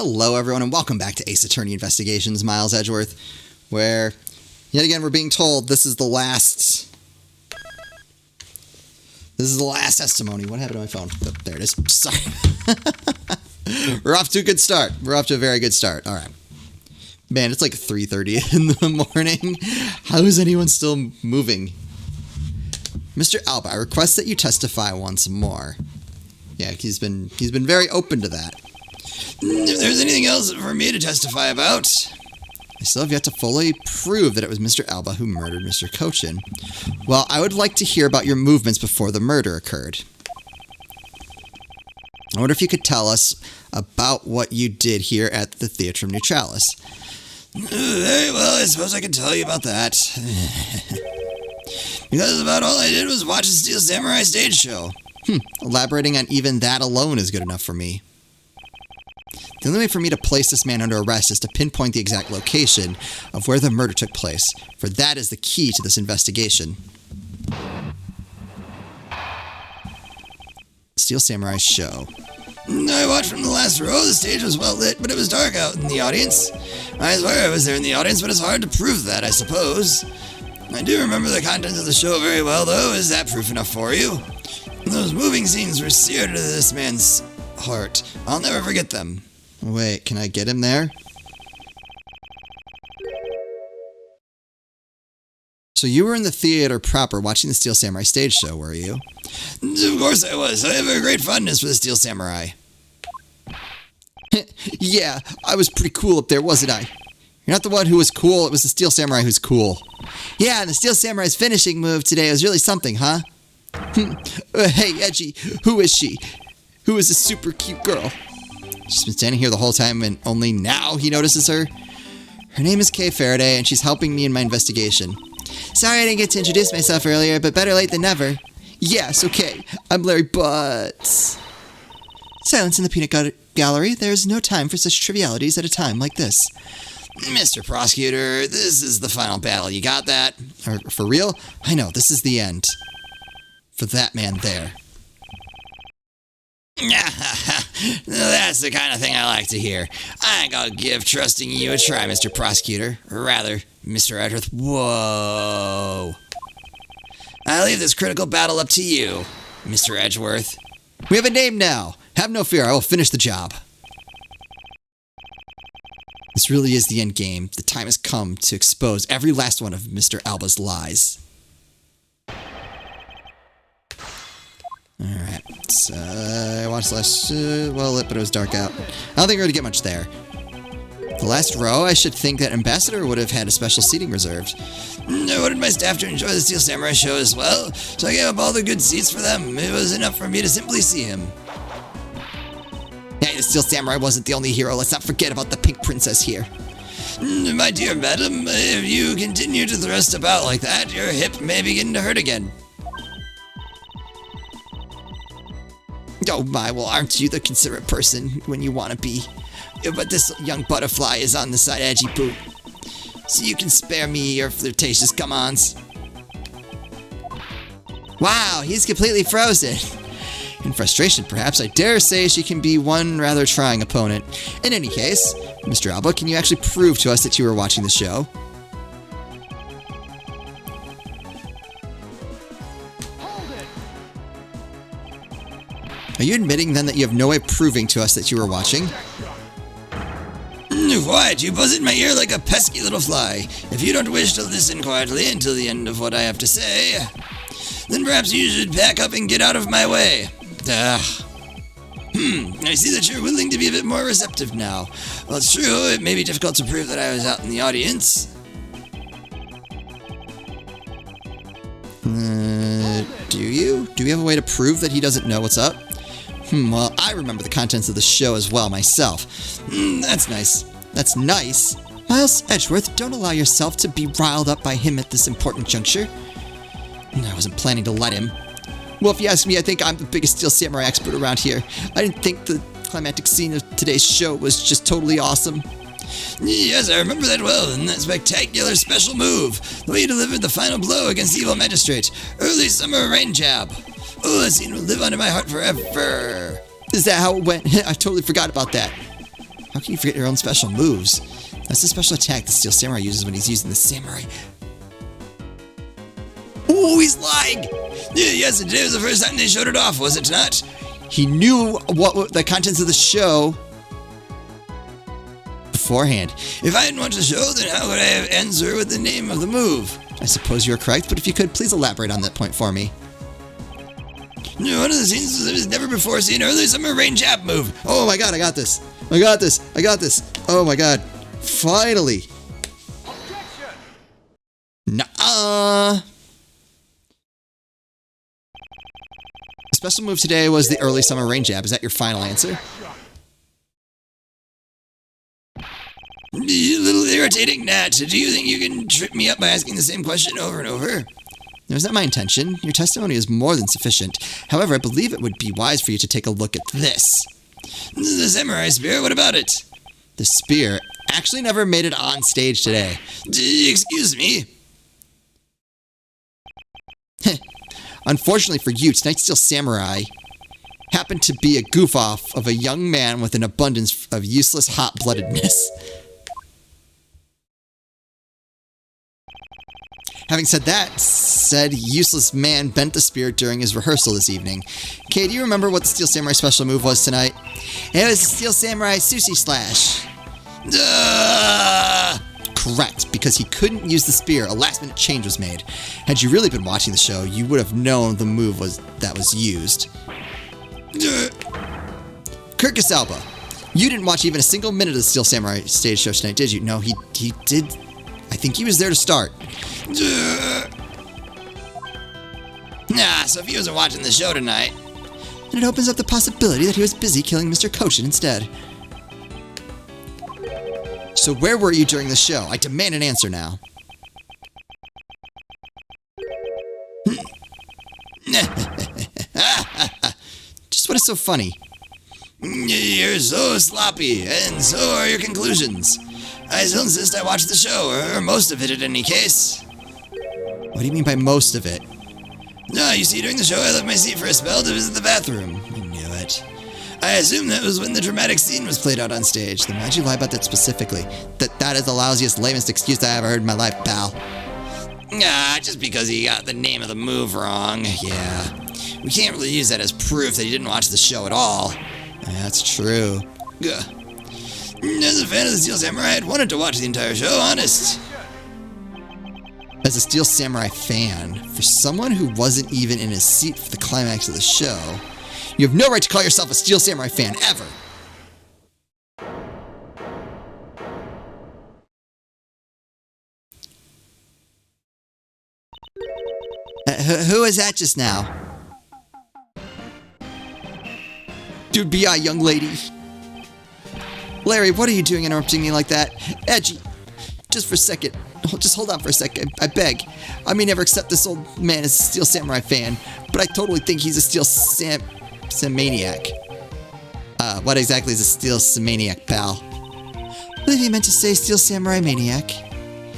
Hello everyone and welcome back to Ace Attorney Investigations, Miles Edgeworth, where, yet again, we're being told this is the last testimony. What happened to my phone? Oh, there it is. Sorry. We're off to a good start. We're off to a very good start. All right. Man, it's like 3:30 in the morning. How is anyone still moving? Mr. Alba, I request that you testify once more. Yeah, he's been very open to that. If there's anything else for me to testify about, I still have yet to fully prove that it was Mr. Alba who murdered Mr. Cochin. Well, I would like to hear about your movements before the murder occurred. I wonder if you could tell us about what you did here at the Theatrum Neutralis. Very well, I suppose I can tell you about that. Because about all I did was watch the Steel Samurai stage show. Elaborating on even that alone is good enough for me. The only way for me to place this man under arrest is to pinpoint the exact location of where the murder took place, for that is the key to this investigation. Steel Samurai show. I watched from the last row. The stage was well lit, but it was dark out in the audience. I swear I was there in the audience, but it's hard to prove that, I suppose. I do remember the contents of the show very well, though. Is that proof enough for you? Those moving scenes were seared into this man's heart. I'll never forget them. Wait, can I get him there? So you were in the theater proper watching the Steel Samurai stage show, were you? Of course I was. I have a great fondness for the Steel Samurai. Yeah, I was pretty cool up there, wasn't I? You're not the one who was cool, it was the Steel Samurai who's cool. Yeah, and the Steel Samurai's finishing move today was really something, huh? Hey, Edgy, who is she? Who is this super cute girl? She's been standing here the whole time and only now he notices her? Her name is Kay Faraday and she's helping me in my investigation. Sorry I didn't get to introduce myself earlier, but better late than never. Yes, okay, I'm Larry Butts. Silence in the peanut gallery. There is no time for such trivialities at a time like this. Mr. Prosecutor, this is the final battle. You got that? For real? I know, this is the end. For that man there. That's the kind of thing I like to hear. I ain't gonna give trusting you a try, Mr. Prosecutor. Or rather, Mr. Edgeworth. Whoa. I leave this critical battle up to you, Mr. Edgeworth. We have a name now. Have no fear, I will finish the job. This really is the end game. The time has come to expose every last one of Mr. Alba's lies. Alright, I watched the last, well lit, but it was dark out. I don't think we're gonna get much there. The last row, I should think that Ambassador would have had a special seating reserved. I wanted my staff to enjoy the Steel Samurai show as well, so I gave up all the good seats for them. It was enough for me to simply see him. Hey, the Steel Samurai wasn't the only hero. Let's not forget about the Pink Princess here. My dear madam, if you continue to thrust about like that, your hip may begin to hurt again. Oh my, well aren't you the considerate person when you want to be? But this young butterfly is on the side edgy boot. So you can spare me your flirtatious come-ons. Wow, he's completely frozen. In frustration, perhaps, I dare say she can be one rather trying opponent. In any case, Mr. Alba, can you actually prove to us that you were watching the show? Are you admitting then that you have no way of proving to us that you were watching? Quiet, you buzz in my ear like a pesky little fly. If you don't wish to listen quietly until the end of what I have to say, then perhaps you should pack up and get out of my way. I see that you're willing to be a bit more receptive now. Well, it's true, it may be difficult to prove that I was out in the audience. Do you? Do we have a way to prove that he doesn't know what's up? Well, I remember the contents of the show as well myself. That's nice. That's nice. Miles Edgeworth, don't allow yourself to be riled up by him at this important juncture. I wasn't planning to let him. Well, if you ask me, I think I'm the biggest Steel Samurai expert around here. I didn't think the climactic scene of today's show was just totally awesome. Yes, I remember that well, and that spectacular special move. The way you delivered the final blow against the evil magistrate. Early summer rain jab. Oh, that scene will live on in my heart forever. Is that how it went? I totally forgot about that. How can you forget your own special moves? That's the special attack the Steel Samurai uses when he's using the samurai. Oh, he's lying! Yes, today was the first time they showed it off, was it not? He knew what the contents of the show beforehand. If I didn't watch the show, then how would I have answered with the name of the move? I suppose you're correct, but if you could, please elaborate on that point for me. One of the scenes was never before seen early summer rain jab move. Oh my god, I got this. I got this. I got this. Oh my god. Finally. Nuh-uh. The special move today was the early summer rain jab. Is that your final answer? You little irritating gnat. Do you think you can trip me up by asking the same question over and over? That was not my intention. Your testimony is more than sufficient. However, I believe it would be wise for you to take a look at this. The samurai spear, what about it? The spear actually never made it on stage today. Excuse me? Unfortunately for you, tonight's Steel Samurai happened to be a goof-off of a young man with an abundance of useless hot-bloodedness. Having said that, said useless man bent the spear during his rehearsal this evening. Kay, do you remember what the Steel Samurai special move was tonight? It was the Steel Samurai Sushi Slash. Correct, because he couldn't use the spear. A last-minute change was made. Had you really been watching the show, you would have known the move that was used. Kirkus Alba, you didn't watch even a single minute of the Steel Samurai stage show tonight, did you? No, he did. I think he was there to start. So if he wasn't watching the show tonight, then it opens up the possibility that he was busy killing Mr. Koshin instead. So where were you during the show? I demand an answer now. Just what is so funny? You're so sloppy, and so are your conclusions. I still insist I watched the show, or most of it in any case. What do you mean by most of it? No, you see, during the show I left my seat for a spell to visit the bathroom. I knew it. I assume that was when the dramatic scene was played out on stage. Then why'd you lie about that specifically? That is the lousiest, lamest excuse I ever heard in my life, pal. Just because he got the name of the move wrong. Yeah. We can't really use that as proof that he didn't watch the show at all. That's true. As a fan of the Steel Samurai, I'd wanted to watch the entire show, honest. As a Steel Samurai fan, for someone who wasn't even in his seat for the climax of the show, you have no right to call yourself a Steel Samurai fan, ever. Who was that just now? Dude, B.I., young lady. Larry, what are you doing interrupting me like that? Edgy, just for a second. Just hold on for a second, I beg. I may never accept this old man as a Steel Samurai fan, but I totally think he's a Steel Sammaniac. What exactly is a Steel Sammaniac, pal? I believe you meant to say Steel Samurai Maniac.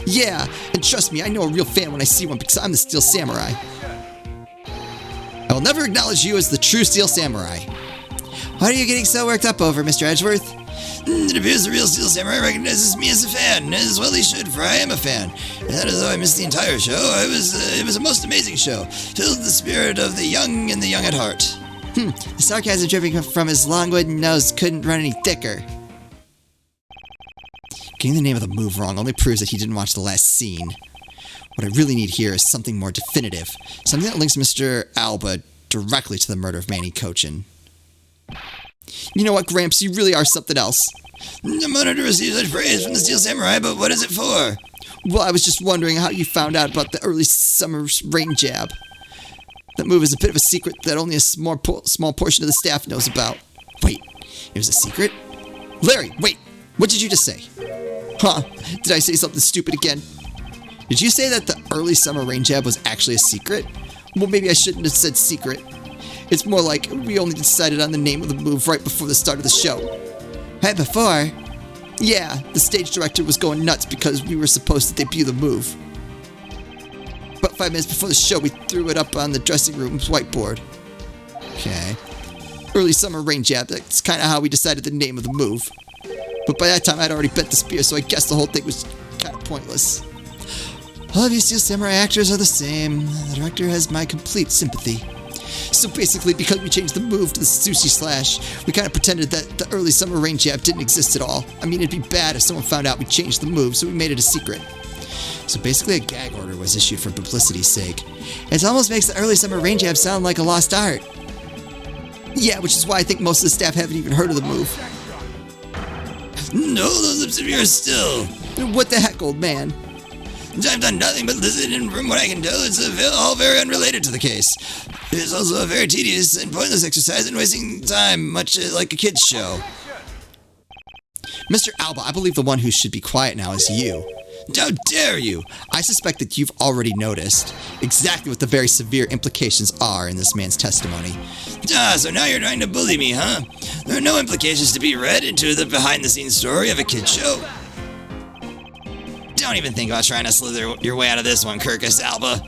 Yeah, and trust me, I know a real fan when I see one because I'm the Steel Samurai. I will never acknowledge you as the true Steel Samurai. What are you getting so worked up over, Mr. Edgeworth? It appears the real Steel Samurai recognizes me as a fan, as well he should, for I am a fan. And that is though I missed the entire show. It was a most amazing show, filled with the spirit of the young and the young at heart. The sarcasm dripping from his long wooden nose couldn't run any thicker. Getting the name of the move wrong only proves that he didn't watch the last scene. What I really need here is something more definitive, something that links Mr. Alba directly to the murder of Manny Cochin. You know what, Gramps, you really are something else. I'm honored to receive such praise from the Steel Samurai, but what is it for? Well, I was just wondering how you found out about the early summer rain jab. That move is a bit of a secret that only a small portion of the staff knows about. Wait, it was a secret? Larry, wait, what did you just say? Huh, did I say something stupid again? Did you say that the early summer rain jab was actually a secret? Well, maybe I shouldn't have said secret. It's more like we only decided on the name of the move right before the start of the show. Right before? Yeah, the stage director was going nuts because we were supposed to debut the move. About 5 minutes before the show, we threw it up on the dressing room's whiteboard. Okay. Early summer rain jab, that's kind of how we decided the name of the move. But by that time, I'd already bent the spear, so I guess the whole thing was kind of pointless. All of you Steel Samurai actors are the same. The director has my complete sympathy. So basically, because we changed the move to the sushi slash, we kind of pretended that the early summer rain jab didn't exist at all. I mean, it'd be bad if someone found out we changed the move, so we made it a secret. So basically, a gag order was issued for publicity's sake. It almost makes the early summer rain jab sound like a lost art. Yeah, which is why I think most of the staff haven't even heard of the move. No, those lips of yours still. What the heck, old man? I've done nothing but listen, and from what I can tell, it's all very unrelated to the case. It is also a very tedious and pointless exercise and wasting time, much like a kid's show. Mr. Alba, I believe the one who should be quiet now is you. How dare you! I suspect that you've already noticed exactly what the very severe implications are in this man's testimony. So now you're trying to bully me, huh? There are no implications to be read into the behind-the-scenes story of a kid's show. Don't even think about trying to slither your way out of this one, Kirkus Alba.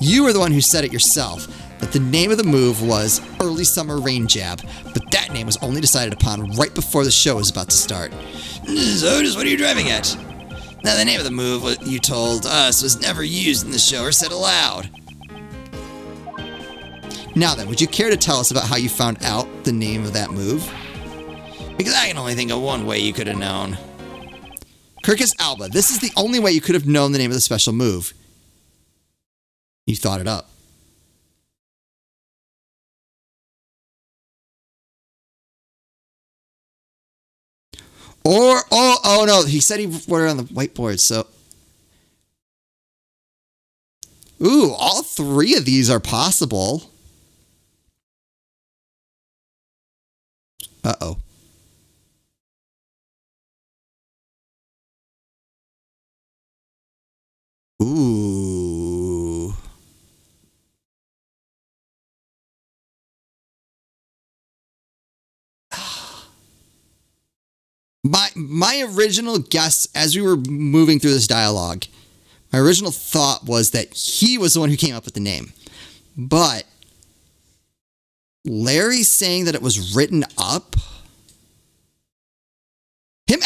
You were the one who said it yourself, that the name of the move was Early Summer Rain Jab, but that name was only decided upon right before the show was about to start. So, just what are you driving at? Now, the name of the move, what you told us, was never used in the show or said aloud. Now then, would you care to tell us about how you found out the name of that move? Because I can only think of one way you could have known. Kirkus Alba, this is the only way you could have known the name of the special move. You thought it up. Or, oh no, he said he wrote it on the whiteboard, so. Ooh, all three of these are possible. Uh-oh. Ooh. My original guess, as we were moving through this dialogue, my original thought was that he was the one who came up with the name. But Larry saying that it was written up, him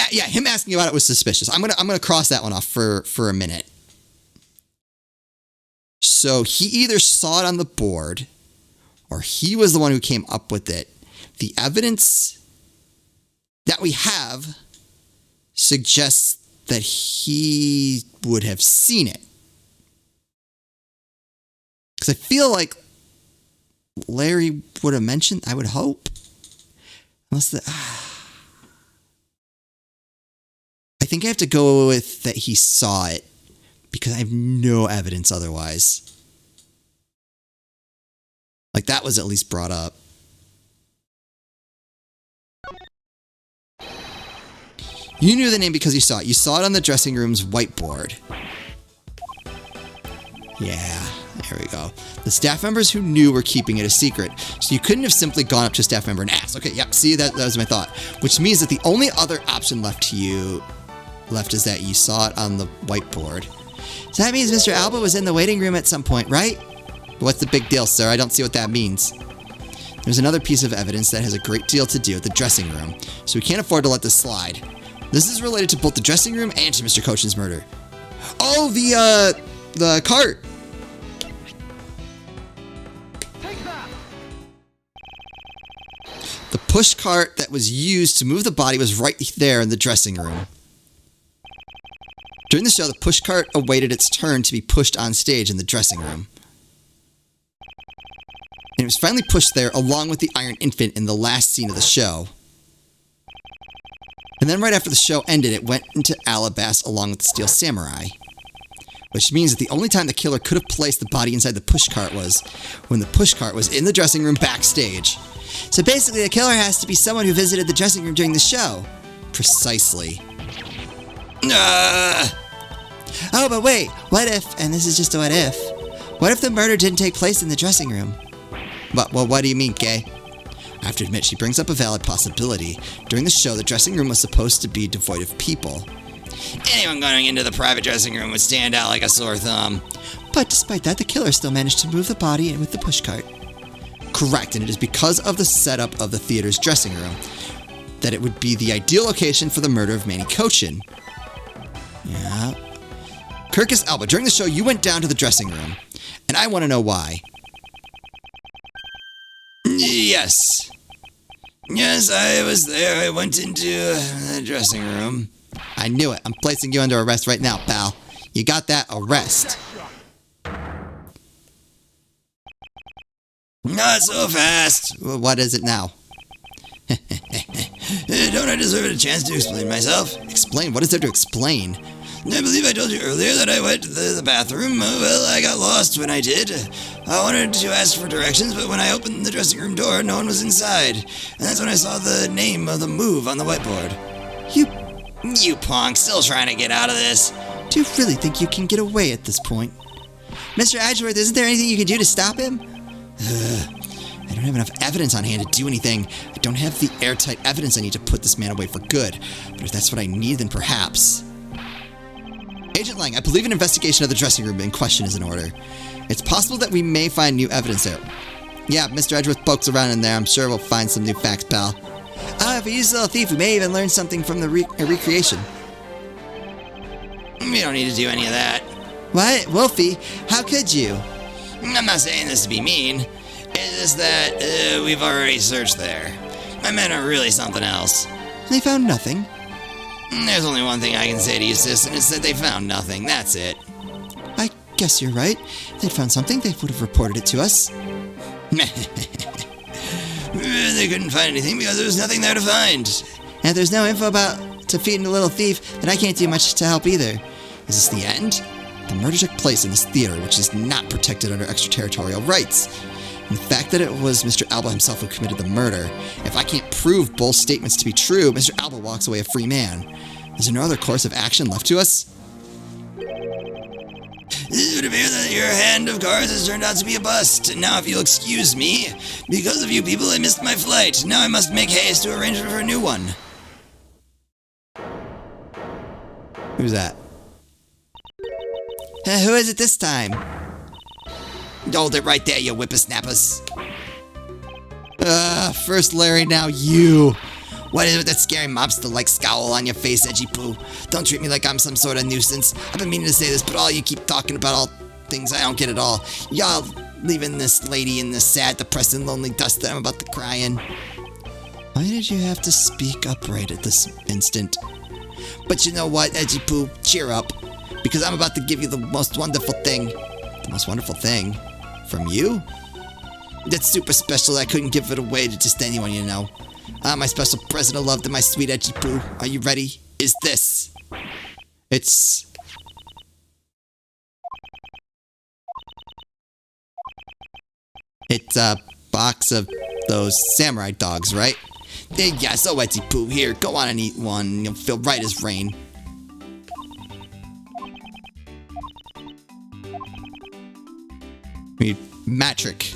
asking about it was suspicious. I'm gonna cross that one off for a minute. So he either saw it on the board, or he was the one who came up with it. The evidence that we have suggests that he would have seen it. Because I feel like Larry would have mentioned, I would hope. Unless I think I have to go with that he saw it, because I have no evidence otherwise. Like, that was at least brought up. You knew the name because you saw it. You saw it on the dressing room's whiteboard. Yeah, there we go. The staff members who knew were keeping it a secret, so you couldn't have simply gone up to a staff member and asked. Okay, yep, see, that was my thought. Which means that the only other option left is that you saw it on the whiteboard. So that means Mr. Alba was in the waiting room at some point, right? What's the big deal, sir? I don't see what that means. There's another piece of evidence that has a great deal to do with the dressing room, so we can't afford to let this slide. This is related to both the dressing room and to Mr. Cochin's murder. Oh, the cart. The push cart that was used to move the body was right there in the dressing room. During the show, the push cart awaited its turn to be pushed on stage in the dressing room. And it was finally pushed there along with the Iron Infant in the last scene of the show. And then right after the show ended, it went into Alabas along with the Steel Samurai. Which means that the only time the killer could have placed the body inside the pushcart was when the pushcart was in the dressing room backstage. So basically, the killer has to be someone who visited the dressing room during the show. Precisely. Oh, but wait, what if, and this is just a what if the murder didn't take place in the dressing room? What do you mean, Kay? I have to admit, she brings up a valid possibility. During the show, the dressing room was supposed to be devoid of people. Anyone going into the private dressing room would stand out like a sore thumb. But despite that, the killer still managed to move the body in with the pushcart. Correct, and it is because of the setup of the theater's dressing room that it would be the ideal location for the murder of Manny Cochin. Yeah. Kirkus Alba, during the show, you went down to the dressing room, and I want to know why. Yes. Yes, I was there. I went into the dressing room. I knew it. I'm placing you under arrest right now, pal. You got that? Arrest. Not so fast. What is it now? Don't I deserve a chance to explain myself? Explain? What is there to explain? I believe I told you earlier that I went to the bathroom. Well, I got lost when I did. I wanted to ask for directions, but when I opened the dressing room door, no one was inside. And that's when I saw the name of the move on the whiteboard. You punk, still trying to get out of this? Do you really think you can get away at this point? Mr. Edgeworth, isn't there anything you can do to stop him? I don't have enough evidence on hand to do anything. I don't have the airtight evidence I need to put this man away for good. But if that's what I need, then perhaps. Agent Lang, I believe an investigation of the dressing room in question is in order. It's possible that we may find new evidence there. Yeah, Mr. Edgeworth pokes around in there. I'm sure we'll find some new facts, pal. If we use a little thief, we may even learn something from the recreation. We don't need to do any of that. What? Wolfie, how could you? I'm not saying this to be mean. It's just that we've already searched there. My men are really something else. They found nothing? There's only one thing I can say to you, sis, and it's that they found nothing. That's it. I guess you're right. If they'd found something, they would have reported it to us. They couldn't find anything because there was nothing there to find. And if there's no info about defeating a little thief, then I can't do much to help either. Is this the end? The murder took place in this theater, which is not protected under extraterritorial rights. And the fact that it was Mr. Alba himself who committed the murder, if I can't prove both statements to be true, Mr. Alba walks away a free man. Is there no other course of action left to us? It would appear that your hand of cards has turned out to be a bust. And now if you'll excuse me, because of you people I missed my flight. Now I must make haste to arrange for a new one. Who's that? Who is it this time? Hold it right there, you whippersnappers. First Larry, now you. What is it with that scary mobster-like scowl on your face, Edgy Poo? Don't treat me like I'm some sort of nuisance. I've been meaning to say this, but all you keep talking about all things I don't get at all. Y'all leaving this lady in this sad, depressed, and lonely dust that I'm about to cry in. Why did you have to speak up right at this instant? But you know what, Edgy Poo? Cheer up. Because I'm about to give you the most wonderful thing. The most wonderful thing? From you? That's super special. I couldn't give it away to just anyone, you know. My special present of love to my sweet Edgy Poo. Are you ready? Is this? It's a box of those samurai dogs, right? Yeah, so Edgy Poo, here, go on and eat one. You'll feel right as rain. Matric.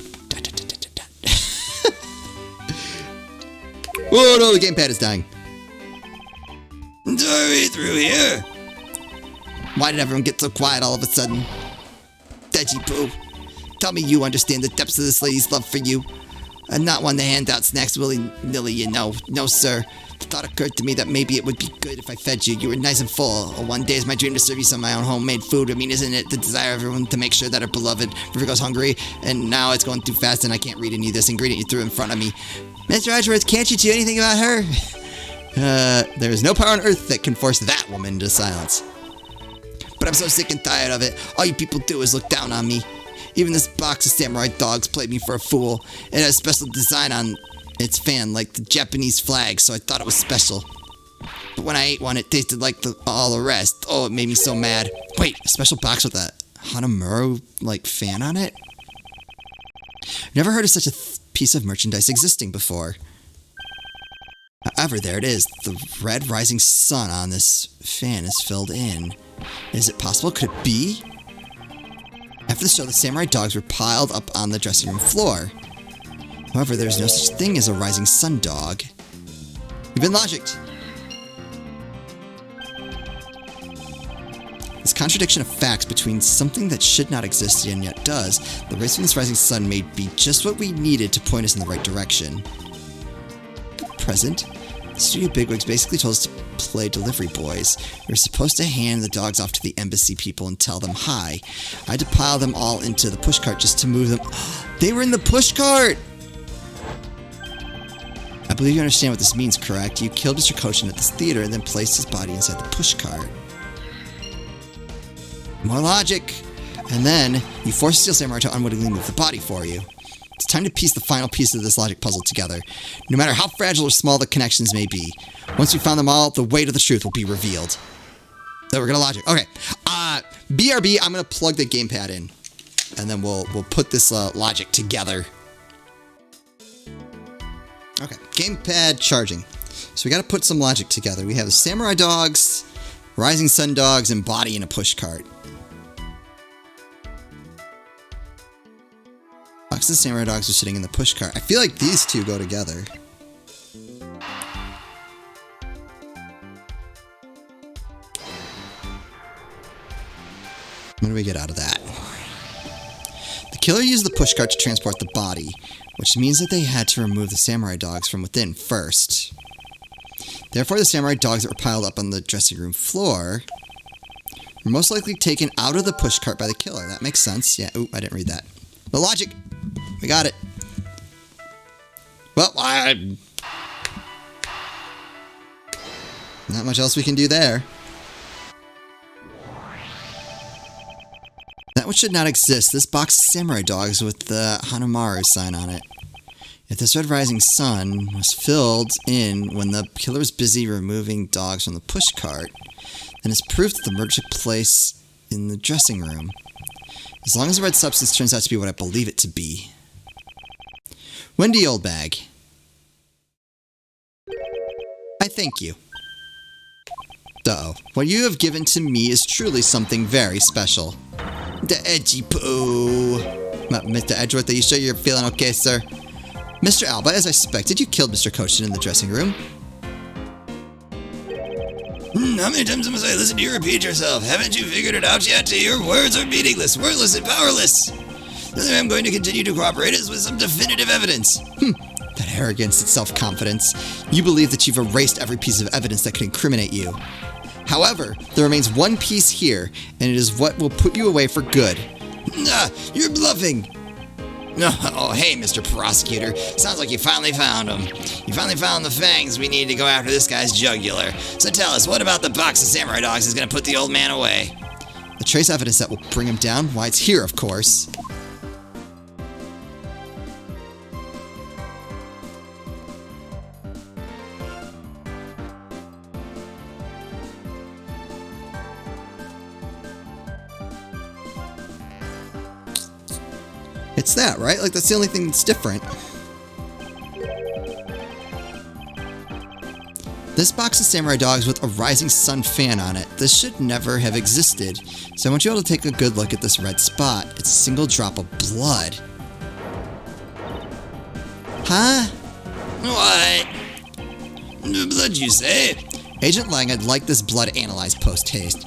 Oh no, the gamepad is dying. Are we through here? Why did everyone get so quiet all of a sudden? Edgy Poo, tell me you understand the depths of this lady's love for you. I'm not one to hand out snacks willy-nilly, you know. No, sir. The thought occurred to me that maybe it would be good if I fed you. You were nice and full. One day is my dream to serve you some of my own homemade food. I mean, isn't it the desire of everyone to make sure that her beloved river goes hungry? And now it's going too fast and I can't read any of this ingredient you threw in front of me. Mr. Edgeworth, can't you do anything about her? There is no power on earth that can force that woman into silence. But I'm so sick and tired of it. All you people do is look down on me. Even this box of samurai dogs played me for a fool. It has a special design on its fan, like the Japanese flag, so I thought it was special. But when I ate one, it tasted like all the rest. Oh, it made me so mad. Wait, a special box with a Hanamura-like fan on it? I've never heard of such a piece of merchandise existing before. However, there it is. The red rising sun on this fan is filled in. Is it possible? Could it be? After the show, the samurai dogs were piled up on the dressing room floor. However, there's no such thing as a rising sun dog. You've been logicked. This contradiction of facts between something that should not exist and yet does, the rays from this rising sun may be just what we needed to point us in the right direction. The present? Studio bigwigs basically told us to play delivery boys. We were supposed to hand the dogs off to the embassy people and tell them hi. I had to pile them all into the pushcart just to move them. They were in the pushcart! I believe you understand what this means, correct? You killed Mr. Kochin at this theater and then placed his body inside the pushcart. More logic! And then, you forced Steel Samurai to unwittingly move the body for you. It's time to piece the final piece of this logic puzzle together, no matter how fragile or small the connections may be. Once we found them all, the weight of the truth will be revealed. So we're gonna logic. Okay. BRB, I'm gonna plug the gamepad in. And then we'll put this logic together. Okay, gamepad charging. So we gotta put some logic together. We have the samurai dogs, rising sun dogs, and body in a pushcart. Boxes of samurai dogs are sitting in the pushcart. I feel like these two go together. What do we get out of that? The killer used the pushcart to transport the body, which means that they had to remove the samurai dogs from within first. Therefore, the samurai dogs that were piled up on the dressing room floor were most likely taken out of the pushcart by the killer. That makes sense. Yeah, ooh, I didn't read that. The logic! We got it. Well, not much else we can do there. That which should not exist. This box of samurai dogs with the Hanamaru sign on it. If this red rising sun was filled in when the killer was busy removing dogs from the pushcart, then it's proof that the murder took place in the dressing room. As long as the red substance turns out to be what I believe it to be. Wendy Oldbag. I thank you. Uh-oh. What you have given to me is truly something very special. The edgy poo. Mr. Edgeworth, are you sure you're feeling okay, sir? Mr. Alba, as I suspected, you killed Mr. Kochin in the dressing room. How many times must I listen to you repeat yourself? Haven't you figured it out yet? Your words are meaningless, wordless, and powerless. The only way I'm going to continue to cooperate is with some definitive evidence. That arrogance and self-confidence. You believe that you've erased every piece of evidence that could incriminate you. However, there remains one piece here, and it is what will put you away for good. You're bluffing. Oh, hey, Mr. Prosecutor. Sounds like you finally found him. You finally found the fangs we need to go after this guy's jugular. So tell us, what about the box of samurai dogs is going to put the old man away? The trace evidence that will bring him down? Why, it's here, of course. It's that, right? Like, that's the only thing that's different. This box of samurai dogs with a rising sun fan on it. This should never have existed. So I want you all to take a good look at this red spot. It's a single drop of blood. Huh? What? Blood, you say? Agent Lang, I'd like this blood analyzed post-haste.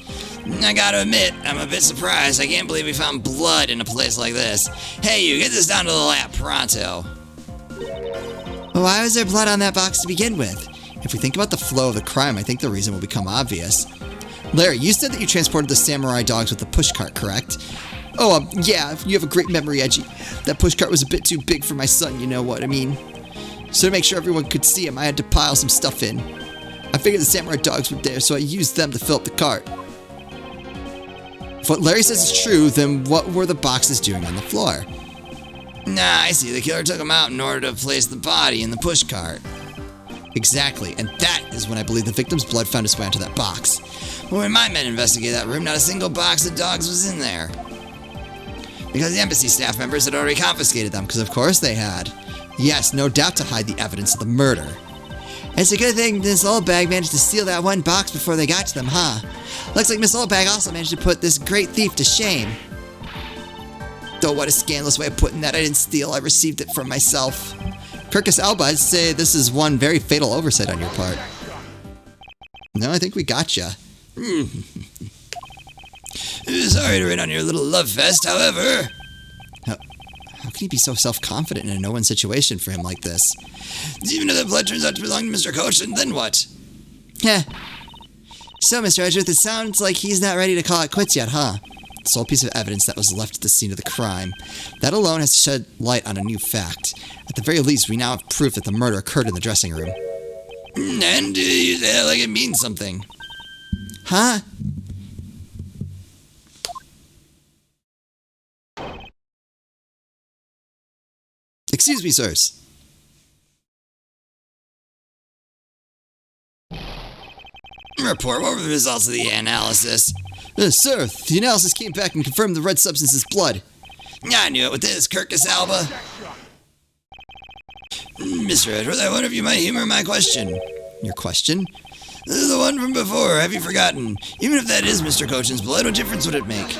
I gotta admit, I'm a bit surprised. I can't believe we found blood in a place like this. Hey, you, get this down to the lab pronto. Well, why was there blood on that box to begin with? If we think about the flow of the crime, I think the reason will become obvious. Larry, you said that you transported the samurai dogs with the pushcart, correct? Oh, yeah, you have a great memory, Edgy. That pushcart was a bit too big for my son, you know what I mean? So to make sure everyone could see him, I had to pile some stuff in. I figured the samurai dogs were there, so I used them to fill up the cart. If what Larry says is true, then what were the boxes doing on the floor? Nah, I see. The killer took them out in order to place the body in the pushcart. Exactly, and that is when I believe the victim's blood found its way onto that box. When my men investigated that room, not a single box of dogs was in there. Because the embassy staff members had already confiscated them, because of course they had. Yes, no doubt to hide the evidence of the murder. It's a good thing Miss Oldbag managed to steal that one box before they got to them, huh? Looks like Miss Oldbag also managed to put this great thief to shame. Though what a scandalous way of putting that. I didn't steal, I received it from myself. Kirkus Alba, I'd say this is one very fatal oversight on your part. No, I think we gotcha. Sorry to rain on your little love fest, however. How can he be so self-confident in a no-win situation for him like this? Even if the blood turns out to belong to Mr. Cochin, then what? Heh. So, Mr. Edgeworth, it sounds like he's not ready to call it quits yet, huh? The sole piece of evidence that was left at the scene of the crime. That alone has shed light on a new fact. At the very least, we now have proof that the murder occurred in the dressing room. And you say that like it means something. Huh? Excuse me, sirs. Report, what were the results of the analysis? Sir, the analysis came back and confirmed the red substance is blood. I knew it with this, Kirkus Alba. Mr. Edgeworth, I wonder if you might humor my question. Your question? The one from before, have you forgotten? Even if that is Mr. Cochin's blood, what difference would it make?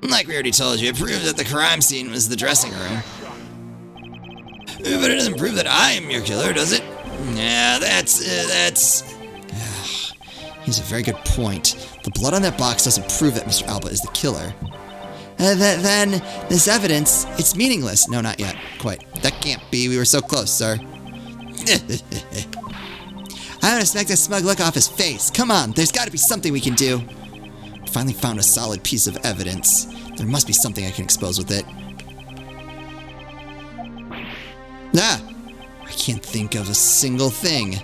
Like we already told you, it proved that the crime scene was the dressing room. But it doesn't prove that I am your killer, does it? Yeah, that's... He's a very good point. The blood on that box doesn't prove that Mr. Alba is the killer. Then, this evidence, it's meaningless. No, not yet. Quite. That can't be. We were so close, sir. I want to smack that smug look off his face. Come on, there's got to be something we can do. I finally found a solid piece of evidence. There must be something I can expose with it. I can't think of a single thing.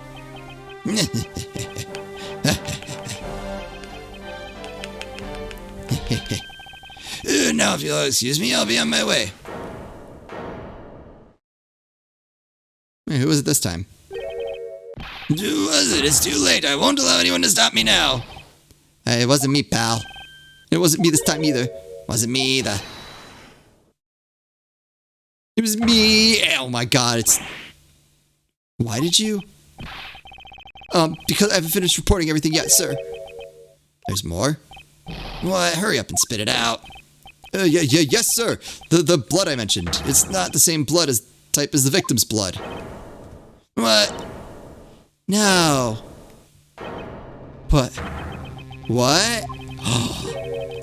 Now, if you'll excuse me, I'll be on my way. Hey, who was it this time? Who was it? It's too late. I won't allow anyone to stop me now. Hey, it wasn't me, pal. It wasn't me this time either. Wasn't me either. It was me. Oh my god, it's... Why did you? Because I haven't finished reporting everything yet, sir. There's more? What? Hurry up and spit it out. Yes, sir. The blood I mentioned. It's not the same blood as type as the victim's blood. What? No. What? What?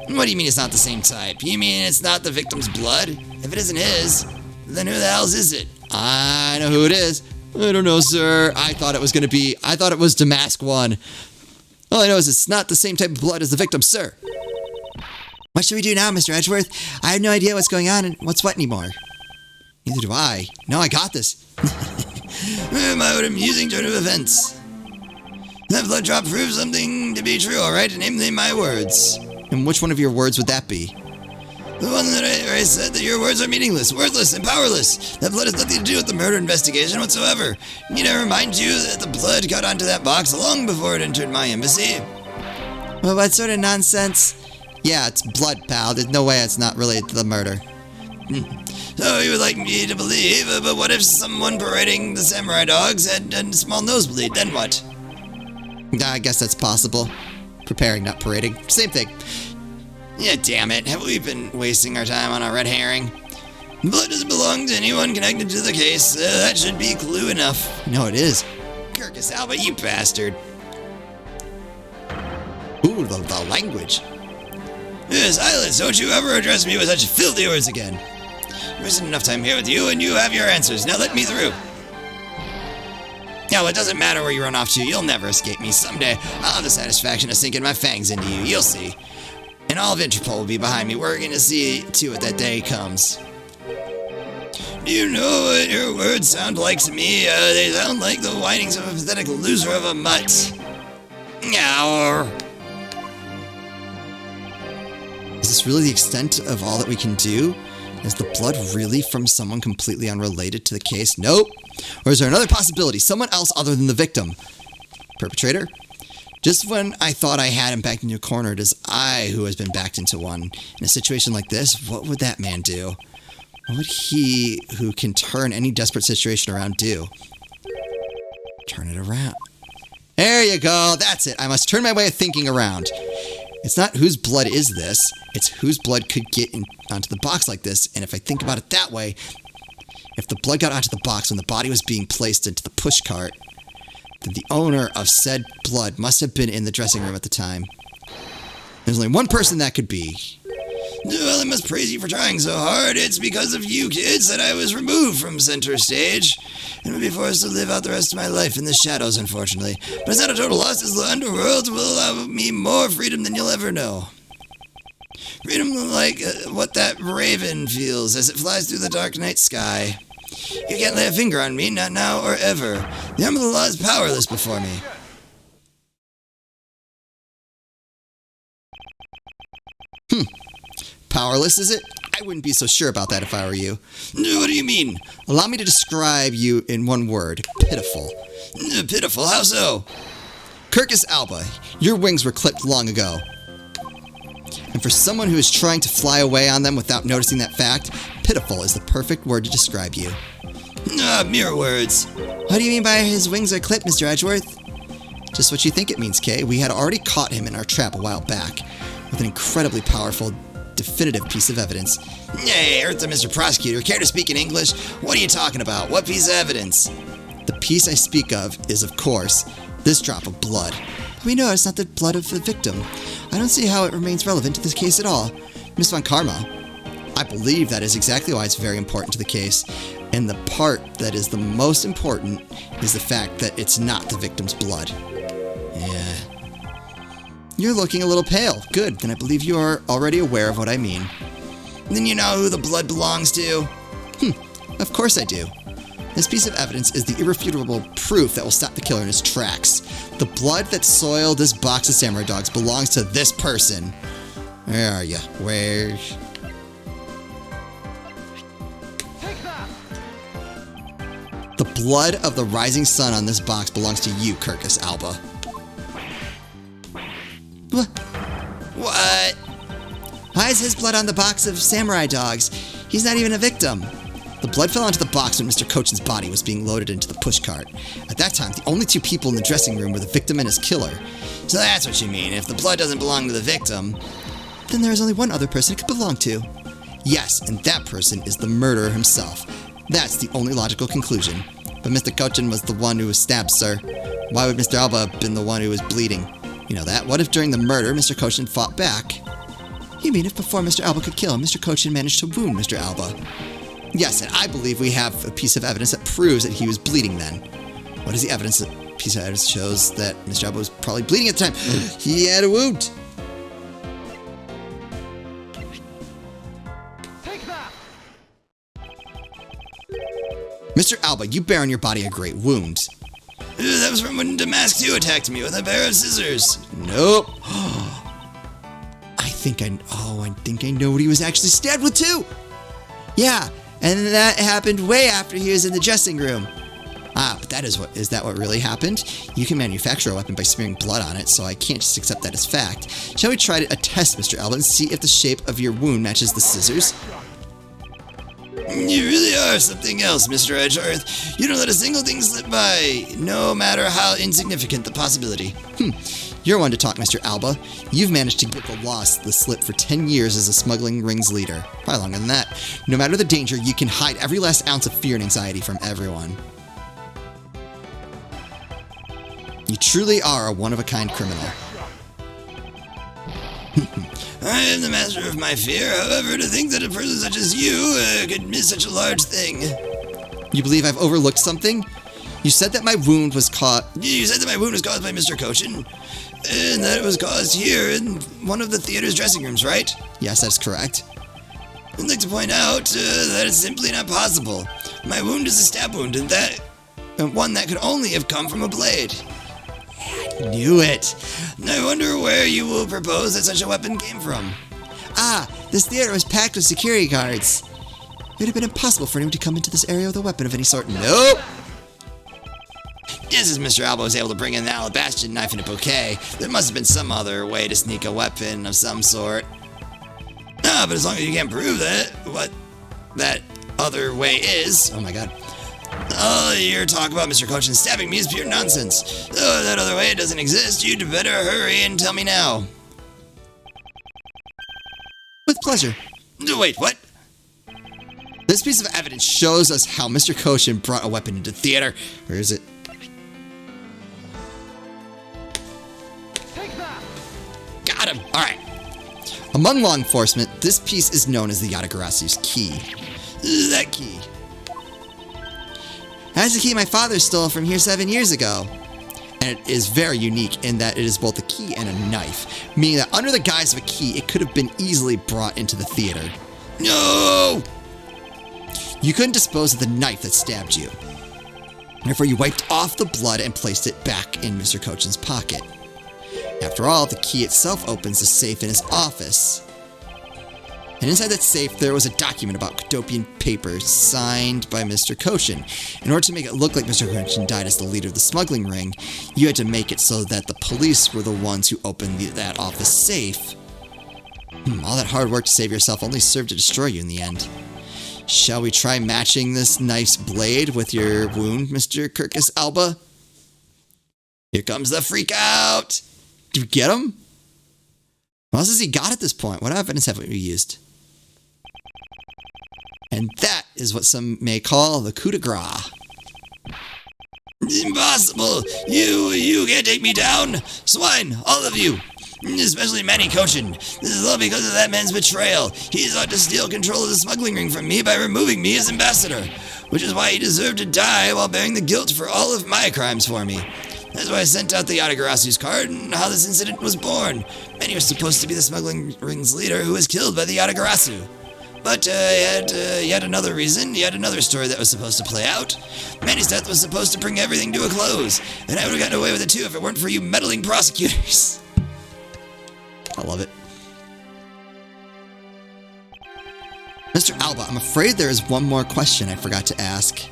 What do you mean it's not the same type? You mean it's not the victim's blood? If it isn't his, then who the hell's is it? I know who it is. I don't know, sir. I thought it was Damask 1. All I know is it's not the same type of blood as the victim, sir. What should we do now, Mr. Edgeworth? I have no idea what's going on and what's what anymore. Neither do I. No, I got this. My own amusing turn of events. That blood drop proves something to be true, alright? Namely my words. And which one of your words would that be? The one that I said that your words are meaningless, worthless, and powerless. That blood has nothing to do with the murder investigation whatsoever. Need I remind you that the blood got onto that box long before it entered my embassy? Well, what sort of nonsense? Yeah, it's blood, pal. There's no way it's not related to the murder. So you would like me to believe, but what if someone parading the samurai dogs had a small nosebleed, then what? I guess that's possible. Preparing, not parading. Same thing. Yeah, damn it. Have we been wasting our time on a red herring? Blood doesn't belong to anyone connected to the case. That should be clue enough. No, it is. Kirkus Alba, you bastard. Ooh, the language. Silence, don't you ever address me with such filthy words again. I wasted enough time here with you, and you have your answers. Now let me through. Now, it doesn't matter where you run off to. You'll never escape me. Someday, I'll have the satisfaction of sinking my fangs into you. You'll see. And all of Interpol will be behind me, working to see to it that day comes. Do you know what your words sound like to me? They sound like the whinings of a pathetic loser of a mutt. Now. Is this really the extent of all that we can do? Is the blood really from someone completely unrelated to the case? Nope. Or is there another possibility? Someone else other than the victim? Perpetrator? Just when I thought I had him backed into a corner, it is I who has been backed into one. In a situation like this, what would that man do? What would he, who can turn any desperate situation around, do? Turn it around. There you go. That's it. I must turn my way of thinking around. It's not whose blood is this. It's whose blood could get onto the box like this. And if I think about it that way, if the blood got onto the box when the body was being placed into the push cart, then the owner of said blood must have been in the dressing room at the time. There's only one person that could be. Well, I must praise you for trying so hard. It's because of you kids that I was removed from center stage and will be forced to live out the rest of my life in the shadows, unfortunately. But it's not a total loss, as the underworld will allow me more freedom than you'll ever know. Freedom like what that raven feels as it flies through the dark night sky. You can't lay a finger on me, not now or ever. The arm of the law is powerless before me. Powerless, is it? I wouldn't be so sure about that if I were you. What do you mean? Allow me to describe you in one word. Pitiful. Pitiful? How so? Kirkus Alba, your wings were clipped long ago. And for someone who is trying to fly away on them without noticing that fact, pitiful is the perfect word to describe you. Mere words. What do you mean by his wings are clipped, Mr. Edgeworth? Just what you think it means, Kay. We had already caught him in our trap a while back, with an incredibly powerful, definitive piece of evidence. Hey, Eartha, Mr. Prosecutor, care to speak in English? What are you talking about? What piece of evidence? The piece I speak of is, of course, this drop of blood. We know it's not the blood of the victim. I don't see how it remains relevant to this case at all. Miss Von Karma, I believe that is exactly why it's very important to the case. And the part that is the most important is the fact that it's not the victim's blood. Yeah. You're looking a little pale. Good, then I believe you are already aware of what I mean. Then you know who the blood belongs to? Of course I do. This piece of evidence is the irrefutable proof that will stop the killer in his tracks. The blood that soiled this box of samurai dogs belongs to this person. Where are you? Where? The blood of the rising sun on this box belongs to you, Kirkus Alba. What? Why is his blood on the box of samurai dogs? He's not even a victim. The blood fell onto the box when Mr. Cochin's body was being loaded into the pushcart. At that time, the only two people in the dressing room were the victim and his killer. So that's what you mean. If the blood doesn't belong to the victim, then there is only one other person it could belong to. Yes, and that person is the murderer himself. That's the only logical conclusion. But Mr. Cochin was the one who was stabbed, sir. Why would Mr. Alba have been the one who was bleeding? You know that? What if during the murder, Mr. Cochin fought back? You mean if before Mr. Alba could kill him, Mr. Cochin managed to wound Mr. Alba? Yes, and I believe we have a piece of evidence that proves that he was bleeding then. What is the evidence? That piece of evidence shows that Mr. Alba was probably bleeding at the time. He had a wound. take that. Mr. Alba, you bear on your body a great wound. That was from when Damask 2 attacked me with a pair of scissors. Nope. I think I know what he was actually stabbed with too. Yeah, and that happened way after he was in the dressing room. But is that what really happened? You can manufacture a weapon by smearing blood on it, so I can't just accept that as fact. Shall we try a test, Mr. Alba, and see if the shape of your wound matches the scissors? You really are something else, Mr. Edgeworth. You don't let a single thing slip by, no matter how insignificant the possibility. You're one to talk, Mr. Alba. You've managed to give the lost the slip for 10 years as a smuggling ring's leader. Probably longer than that. No matter the danger, you can hide every last ounce of fear and anxiety from everyone. You truly are a one-of-a-kind criminal. I am the master of my fear. However, to think that a person such as you could miss such a large thing. You believe I've overlooked something? You said that my wound was You said that my wound was caused by Mr. Cochin, and that it was caused here in one of the theater's dressing rooms, right? Yes, that's correct. I'd like to point out that it's simply not possible. My wound is a stab wound, and one that could only have come from a blade. I knew it. I wonder where you will propose that such a weapon came from. This theater was packed with security guards. It would have been impossible for anyone to come into this area with a weapon of any sort. Nope. Just as Mr. Alba was able to bring in an alabaster knife and a bouquet, there must have been some other way to sneak a weapon of some sort. But as long as you can't prove what that other way is... Oh my god. Your talk about Mr. Cochin stabbing me is pure nonsense. Though that other way doesn't exist, you'd better hurry and tell me now. With pleasure. Wait, what? This piece of evidence shows us how Mr. Cochin brought a weapon into theater. Where is it? Take that. Got him. All right. Among law enforcement, this piece is known as the Yatagarasu's key. That key. That's the key my father stole from here 7 years ago. And it is very unique in that it is both a key and a knife, meaning that under the guise of a key, it could have been easily brought into the theater. No! You couldn't dispose of the knife that stabbed you. Therefore, you wiped off the blood and placed it back in Mr. Cochin's pocket. After all, the key itself opens the safe in his office. And inside that safe, there was a document about Cadopian paper signed by Mr. Cochin. In order to make it look like Mr. Cochin died as the leader of the smuggling ring, you had to make it so that the police were the ones who opened that office safe. All that hard work to save yourself only served to destroy you in the end. Shall we try matching this knife's blade with your wound, Mr. Kirkus Alba? Here comes the freak out! Did we get him? What else has he got at this point? What evidence have we used? And that is what some may call the coup de grace. Impossible! You can't take me down! Swine, all of you! Especially Manny Cochin. This is all because of that man's betrayal. He sought to steal control of the smuggling ring from me by removing me as ambassador, which is why he deserved to die while bearing the guilt for all of my crimes for me. That's why I sent out the Yatagarasu's card and how this incident was born. Manny was supposed to be the smuggling ring's leader who was killed by the Yatagarasu. But he had yet another reason, yet another story that was supposed to play out. Manny's death was supposed to bring everything to a close, and I would have gotten away with it too if it weren't for you meddling prosecutors. I love it. Mr. Alba, I'm afraid there is one more question I forgot to ask.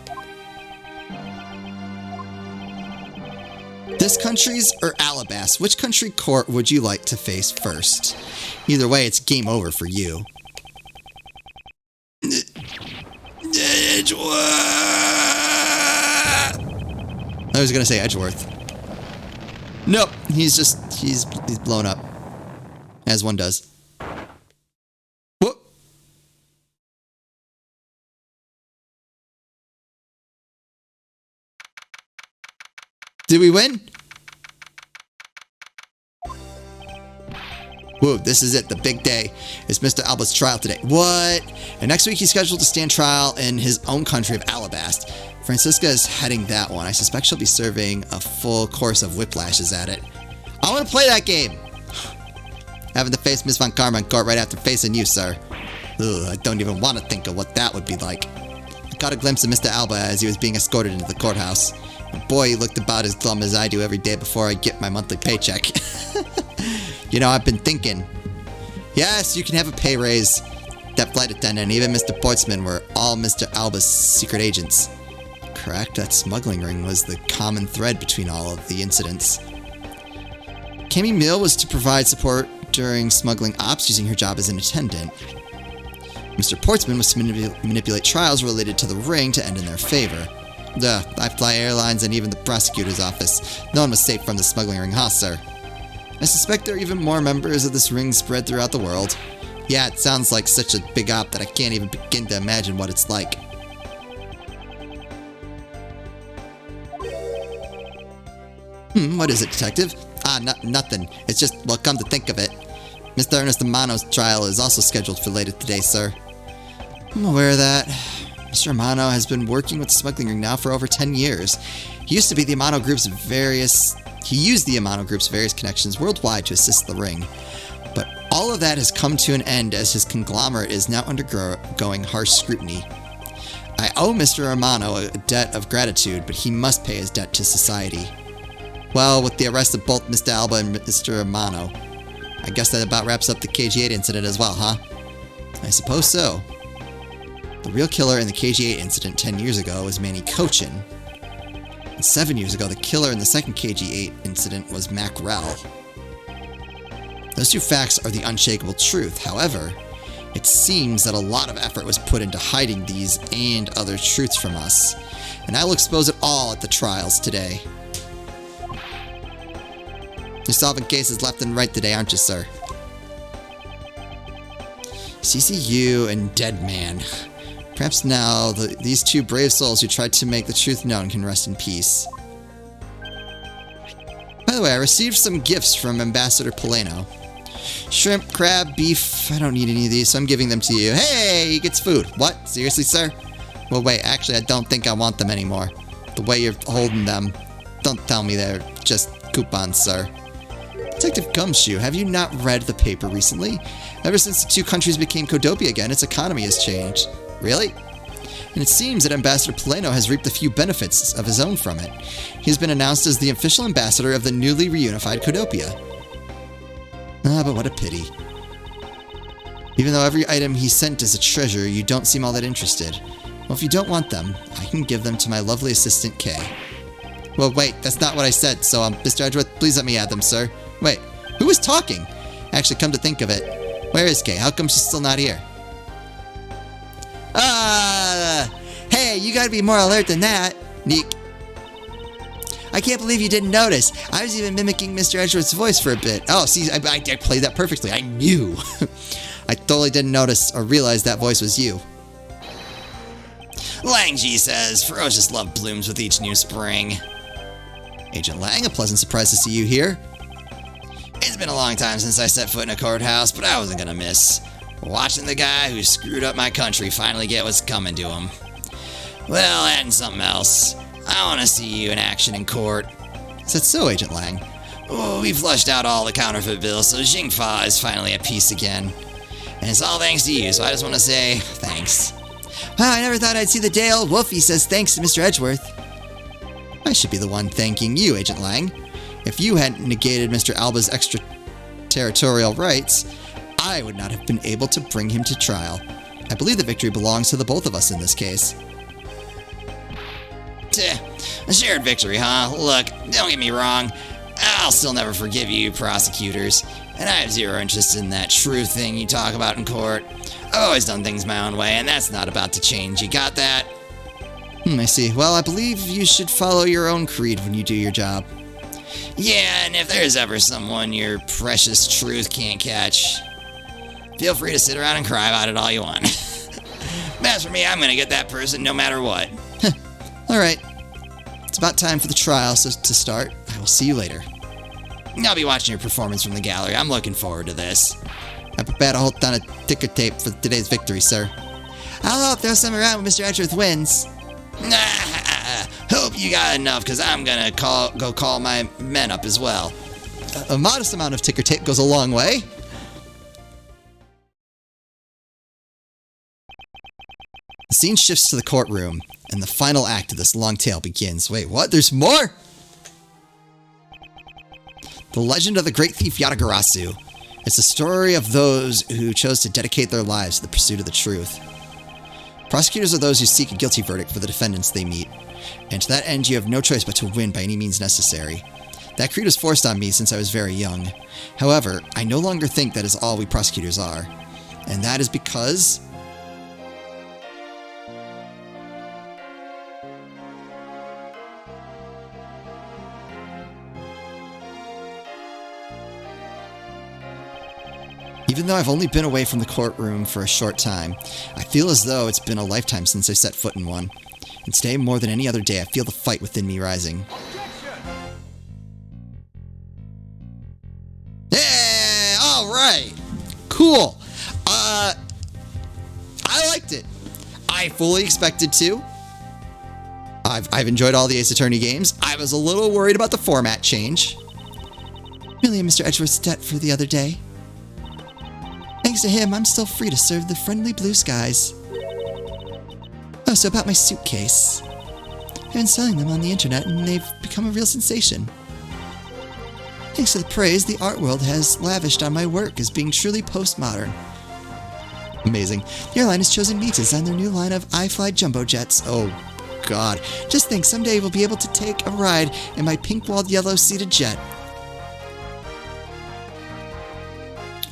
This country's or Alabas, which country court would you like to face first? Either way, it's game over for you. Edgeworth! I was gonna say Edgeworth. Nope, he's blown up. As one does. Whoop! Did we win? Whoa, this is it, the big day. It's Mr. Alba's trial today. What? And next week he's scheduled to stand trial in his own country of Alabast. Francisca is heading that one. I suspect she'll be serving a full course of whiplashes at it. I want to play that game! Having to face Miss Von Karma in court right after facing you, sir. Ugh, I don't even want to think of what that would be like. I caught a glimpse of Mr. Alba as he was being escorted into the courthouse. And boy, he looked about as glum as I do every day before I get my monthly paycheck. You know, I've been thinking. Yes, you can have a pay raise. That flight attendant and even Mr. Portsman were all Mr. Alba's secret agents. Correct, that smuggling ring was the common thread between all of the incidents. Cammy Mill was to provide support during smuggling ops using her job as an attendant. Mr. Portsman was to manipulate trials related to the ring to end in their favor. I fly airlines and even the prosecutor's office. No one was safe from the smuggling ring, huh, sir? I suspect there are even more members of this ring spread throughout the world. Yeah, it sounds like such a big op that I can't even begin to imagine what it's like. What is it, Detective? Nothing. It's just, well, come to think of it. Mr. Ernest Amano's trial is also scheduled for later today, sir. I'm aware of that. Mr. Amano has been working with the smuggling ring now for over 10 years. He used the Amano Group's various connections worldwide to assist the ring. But all of that has come to an end as his conglomerate is now undergoing harsh scrutiny. I owe Mr. Amano a debt of gratitude, but he must pay his debt to society. Well, with the arrest of both Mr. Alba and Mr. Amano, I guess that about wraps up the KG-8 incident as well, huh? I suppose so. The real killer in the KG-8 incident 10 years ago was Manny Cochin. And 7 years ago, the killer in the second KG-8 incident was Mac Rell. Those two facts are the unshakable truth. However, it seems that a lot of effort was put into hiding these and other truths from us, and I will expose it all at the trials today. You're solving cases left and right today, aren't you, sir? CCU and Dead Man. Perhaps now, these two brave souls who tried to make the truth known can rest in peace. By the way, I received some gifts from Ambassador Poleno. Shrimp, crab, beef. I don't need any of these, so I'm giving them to you. Hey, he gets food. What? Seriously, sir? Well, wait, actually, I don't think I want them anymore. The way you're holding them. Don't tell me they're just coupons, sir. Detective Gumshoe, have you not read the paper recently? Ever since the two countries became Codopia again, its economy has changed. Really? And it seems that Ambassador Poleno has reaped a few benefits of his own from it. He has been announced as the official ambassador of the newly reunified Codopia. Ah, but what a pity. Even though every item he sent is a treasure, you don't seem all that interested. Well, if you don't want them, I can give them to my lovely assistant, Kay. Well, wait, that's not what I said, so, Mr. Edgeworth, please let me add them, sir. Wait, who was talking? Actually, come to think of it, where is Kay? How come she's still not here? Hey, you gotta be more alert than that, Neek. I can't believe you didn't notice. I was even mimicking Mr. Edgeworth's voice for a bit. Oh, see, I played that perfectly. I knew. I totally didn't notice or realize that voice was you. Langji says, ferocious love blooms with each new spring. Agent Lang, a pleasant surprise to see you here. It's been a long time since I set foot in a courthouse, but I wasn't gonna miss watching the guy who screwed up my country finally get what's coming to him. Well, and something else. I want to see you in action in court. Is that so, Agent Lang? Oh, we flushed out all the counterfeit bills, so Jingfa is finally at peace again. And it's all thanks to you, so I just want to say thanks. Wow, I never thought I'd see the day old Wolfie says thanks to Mr. Edgeworth. I should be the one thanking you, Agent Lang. If you hadn't negated Mr. Alba's extraterritorial rights, I would not have been able to bring him to trial. I believe the victory belongs to the both of us in this case. A shared victory, huh? Look, don't get me wrong. I'll still never forgive you, prosecutors. And I have zero interest in that truth thing you talk about in court. I've always done things my own way, and that's not about to change. You got that? I see. Well, I believe you should follow your own creed when you do your job. Yeah, and if there's ever someone your precious truth can't catch, feel free to sit around and cry about it all you want. But as for me, I'm gonna get that person no matter what. Alright. It's about time for the trial, so to start, I will see you later. I'll be watching your performance from the gallery. I'm looking forward to this. I prepared to hold down a ticker tape for today's victory, sir. I'll help throw some around when Mr. Edgeworth wins. Hope you got enough, because I'm gonna go call my men up as well. A modest amount of ticker tape goes a long way. The scene shifts to the courtroom, and the final act of this long tale begins. Wait, what? There's more? The legend of the great thief Yatagarasu. It's the story of those who chose to dedicate their lives to the pursuit of the truth. Prosecutors are those who seek a guilty verdict for the defendants they meet, and to that end you have no choice but to win by any means necessary. That creed was forced on me since I was very young. However, I no longer think that is all we prosecutors are. And that is because... Even though I've only been away from the courtroom for a short time, I feel as though it's been a lifetime since I set foot in one. And today, more than any other day, I feel the fight within me rising. Yeah! Alright! Cool! I liked it. I fully expected to. I've enjoyed all the Ace Attorney games. I was a little worried about the format change. Really Mr. Edgeworth's debt for the other day. Thanks to him, I'm still free to serve the friendly blue skies. Oh, so about my suitcase. I've been selling them on the internet and they've become a real sensation. Thanks to the praise the art world has lavished on my work as being truly postmodern. Amazing. The airline has chosen me to design their new line of iFly jumbo jets. Oh, God. Just think, someday we'll be able to take a ride in my pink-walled, yellow-seated jet.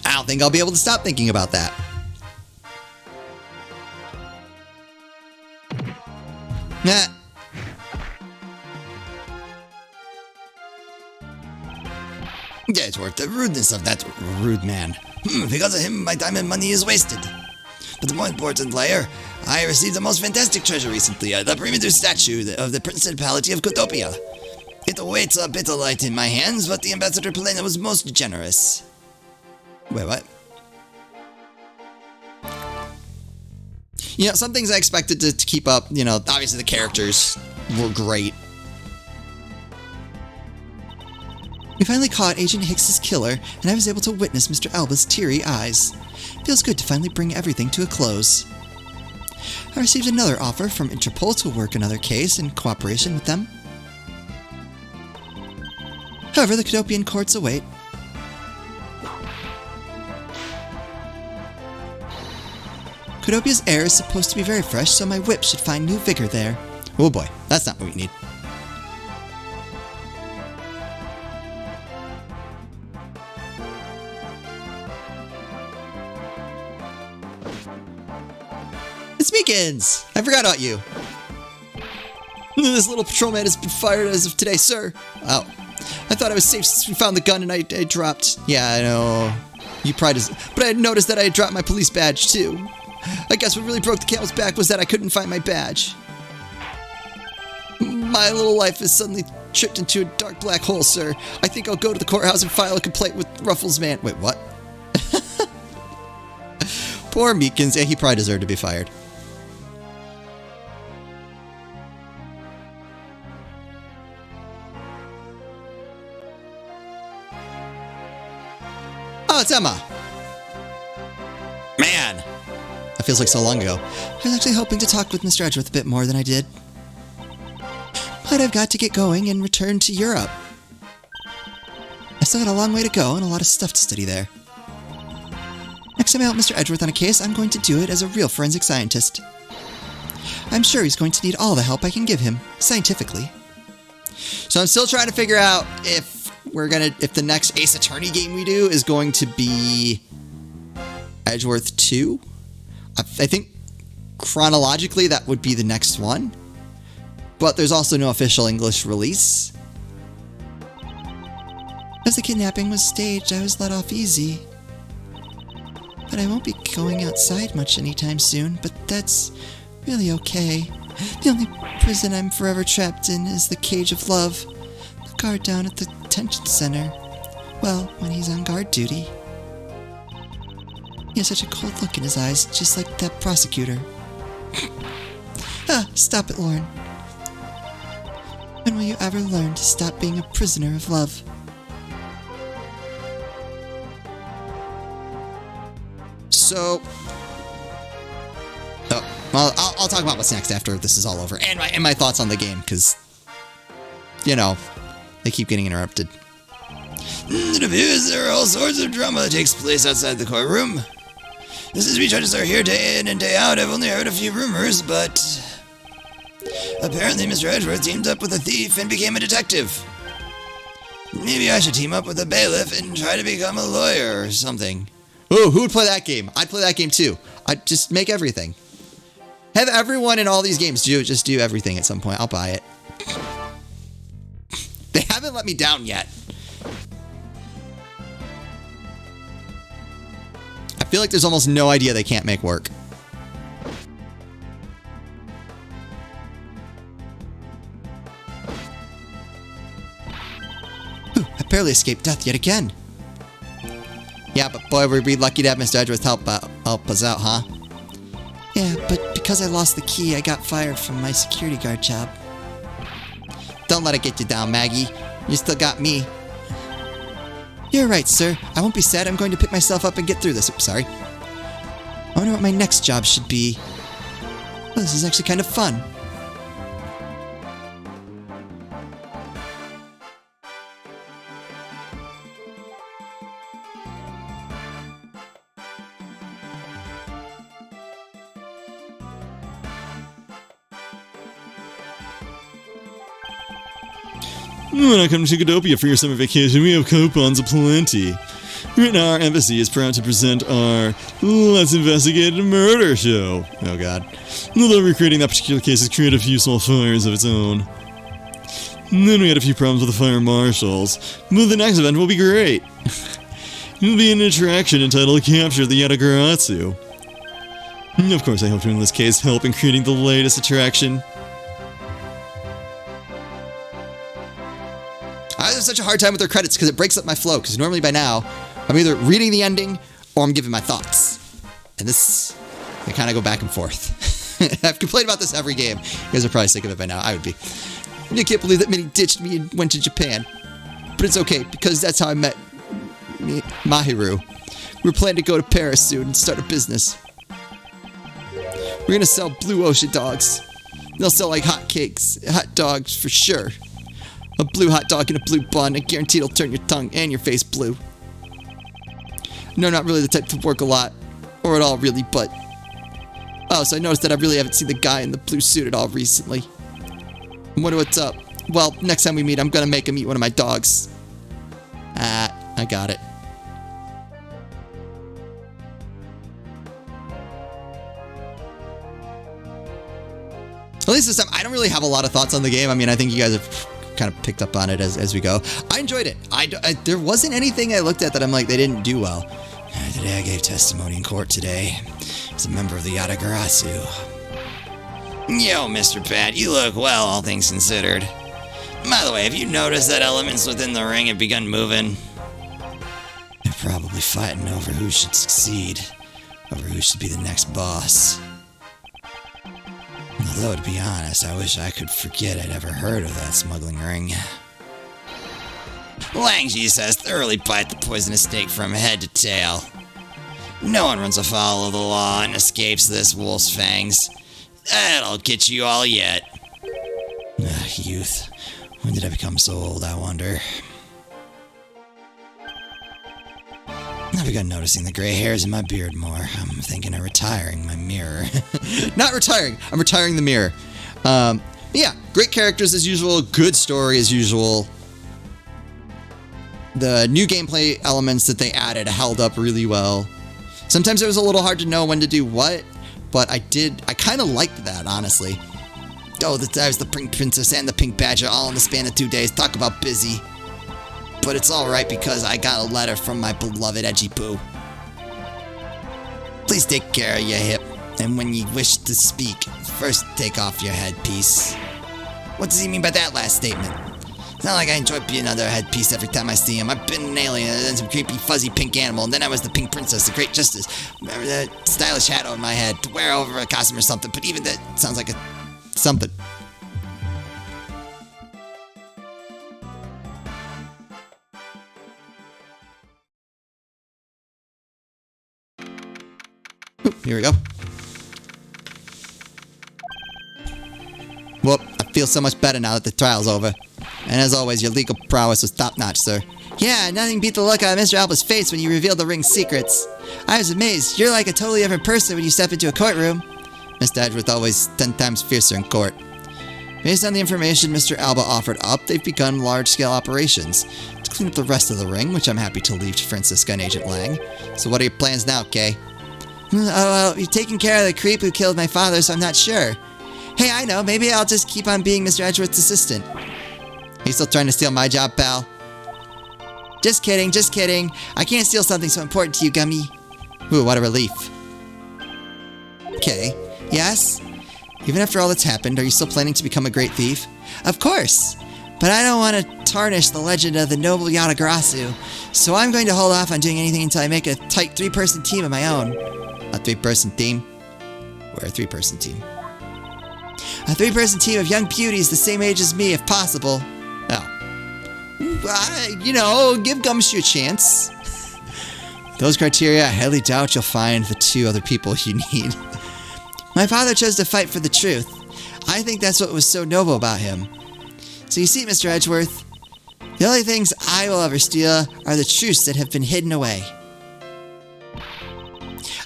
I don't think I'll be able to stop thinking about that. Nah. Yeah, it's worth the rudeness of that rude man. Because of him, my time and money is wasted. But the more important layer, I received the most fantastic treasure recently, the perimeter statue of the Principality of Cotopia. It awaits a bit of light in my hands, but the Ambassador Polena was most generous. Wait, what? You know, some things I expected to keep up, you know, obviously the characters were great. We finally caught Agent Hicks's killer, and I was able to witness Mr. Alba's teary eyes. Feels good to finally bring everything to a close. I received another offer from Interpol to work another case in cooperation with them. However, the Cadopian courts await. Cadopia's air is supposed to be very fresh, so my whip should find new vigor there. Oh boy, that's not what we need. It's Meekins! I forgot about you. This little patrolman has been fired as of today, sir. Oh. I thought I was safe since we found the gun and I dropped... Yeah, I know. You probably just... But I had noticed that I had dropped my police badge, too. I guess what really broke the camel's back was that I couldn't find my badge. My little life has suddenly tripped into a dark black hole, sir. I think I'll go to the courthouse and file a complaint with Ruffles Man. Wait, what? Poor Meekins. Yeah, he probably deserved to be fired. Oh, it's Emma. Man. That feels like so long ago. I was actually hoping to talk with Mr. Edgeworth a bit more than I did. But I've got to get going and return to Europe. I still got a long way to go and a lot of stuff to study there. Next time I help Mr. Edgeworth on a case, I'm going to do it as a real forensic scientist. I'm sure he's going to need all the help I can give him, scientifically. So I'm still trying to figure out if the next Ace Attorney game we do is going to be Edgeworth 2. I think chronologically that would be the next one. But there's also no official English release. As the kidnapping was staged, I was let off easy. But I won't be going outside much anytime soon, but that's really okay. The only prison I'm forever trapped in is the cage of love. The guard down at the detention center. Well, when he's on guard duty. He has such a cold look in his eyes, just like that prosecutor. Stop it, Lauren. When will you ever learn to stop being a prisoner of love? So... well, I'll talk about what's next after this is all over. And my thoughts on the game, because... You know, they keep getting interrupted. It appears there are all sorts of drama that takes place outside the courtroom. This is we judges are here day in and day out. I've only heard a few rumors, but... Apparently Mr. Edgeworth teamed up with a thief and became a detective. Maybe I should team up with a bailiff and try to become a lawyer or something. Ooh, who would play that game? I'd play that game too. I'd just make everything. Have everyone in all these games just do everything at some point. I'll buy it. They haven't let me down yet. I feel like there's almost no idea they can't make work. Ooh, I barely escaped death yet again. Yeah, but boy, we'd be lucky to have Mr. Edgeworth help us out, huh? Yeah, but because I lost the key, I got fired from my security guard job. Don't let it get you down, Maggie. You still got me. You're right, sir. I won't be sad. I'm going to pick myself up and get through this. Oops, sorry. I wonder what my next job should be. Well, this is actually kind of fun. When I come to Godopia for your summer vacation, we have coupons aplenty. Right now, our embassy is proud to present our Let's Investigate a Murder show. Oh god. Although recreating that particular case has created a few small fires of its own. And then we had a few problems with the fire marshals. But the next event will be great. It will be an attraction entitled Capture the Yatagarasu. Of course, I hope to in this case help in creating the latest attraction. I have such a hard time with their credits because it breaks up my flow. Because normally by now, I'm either reading the ending or I'm giving my thoughts. And this, I kind of go back and forth. I've complained about this every game. You guys are probably sick of it by now. I would be. I can't believe that Minnie ditched me and went to Japan. But it's okay, because that's how I met Mahiru. We were planning to go to Paris soon and start a business. We're going to sell blue ocean dogs. They'll sell like hotcakes, hot dogs for sure. A blue hot dog in a blue bun, I guarantee it'll turn your tongue and your face blue. No, not really the type to work a lot, or at all really, but... Oh, so I noticed that I really haven't seen the guy in the blue suit at all recently. I wonder what's up. Well, next time we meet, I'm gonna make him eat one of my dogs. Ah, I got it. At least this time, I don't really have a lot of thoughts on the game. I mean, I think you guys have kind of picked up on it as we go. I enjoyed it. There wasn't anything I looked at that I'm like, they didn't do well. Today I gave testimony in court today as a member of the Yatagarasu. Yo, Mr. Pat, you look well, all things considered. By the way, have you noticed that elements within the ring have begun moving? They're probably fighting over who should succeed, over who should be the next boss. Although, to be honest, I wish I could forget I'd ever heard of that smuggling ring. Langji says thoroughly bite the poisonous snake from head to tail. No one runs afoul of the law and escapes this wolf's fangs. That'll get you all yet. Youth. When did I become so old, I wonder? I've begun noticing the gray hairs in my beard more. I'm thinking of retiring my mirror. Not retiring. I'm retiring the mirror. Yeah, great characters as usual. Good story as usual. The new gameplay elements that they added held up really well. Sometimes it was a little hard to know when to do what, but I kind of liked that, honestly. Oh, there's the Pink Princess and the Pink Badger all in the span of 2 days. Talk about busy. But it's alright because I got a letter from my beloved Edgy Poo. Please take care of your hip, and when you wish to speak, first take off your headpiece. What does he mean by that last statement? It's not like I enjoy being under a headpiece every time I see him. I've been an alien and then some creepy fuzzy pink animal, and then I was the Pink Princess, the Great Justice. Remember that stylish hat on my head to wear over a costume or something, but even that sounds like a something. Oop, here we go. Well, I feel so much better now that the trial's over. And as always, your legal prowess was top-notch, sir. Yeah, nothing beat the look on Mr. Alba's face when you revealed the ring's secrets. I was amazed. You're like a totally different person when you step into a courtroom. Mr. Edgeworth always 10 times fiercer in court. Based on the information Mr. Alba offered up, they've begun large-scale operations to clean up the rest of the ring, which I'm happy to leave to Francisca and Agent Lang. So what are your plans now, Kay? Oh, well, you're taking care of the creep who killed my father, so I'm not sure. Hey, I know, maybe I'll just keep on being Mr. Edgeworth's assistant. Are you still trying to steal my job, pal? Just kidding, just kidding. I can't steal something so important to you, Gummy. Ooh, what a relief. Okay, yes? Even after all that's happened, are you still planning to become a great thief? Of course! But I don't want to tarnish the legend of the noble Yatagarasu, so I'm going to hold off on doing anything until I make a tight 3-person team of my own. A 3-person team? We're a 3-person team. A 3-person team of young beauties the same age as me, if possible. Oh. Give Gumshoe a chance. Those criteria, I highly doubt you'll find the 2 other people you need. My father chose to fight for the truth. I think that's what was so noble about him. So you see, Mr. Edgeworth, the only things I will ever steal are the truths that have been hidden away.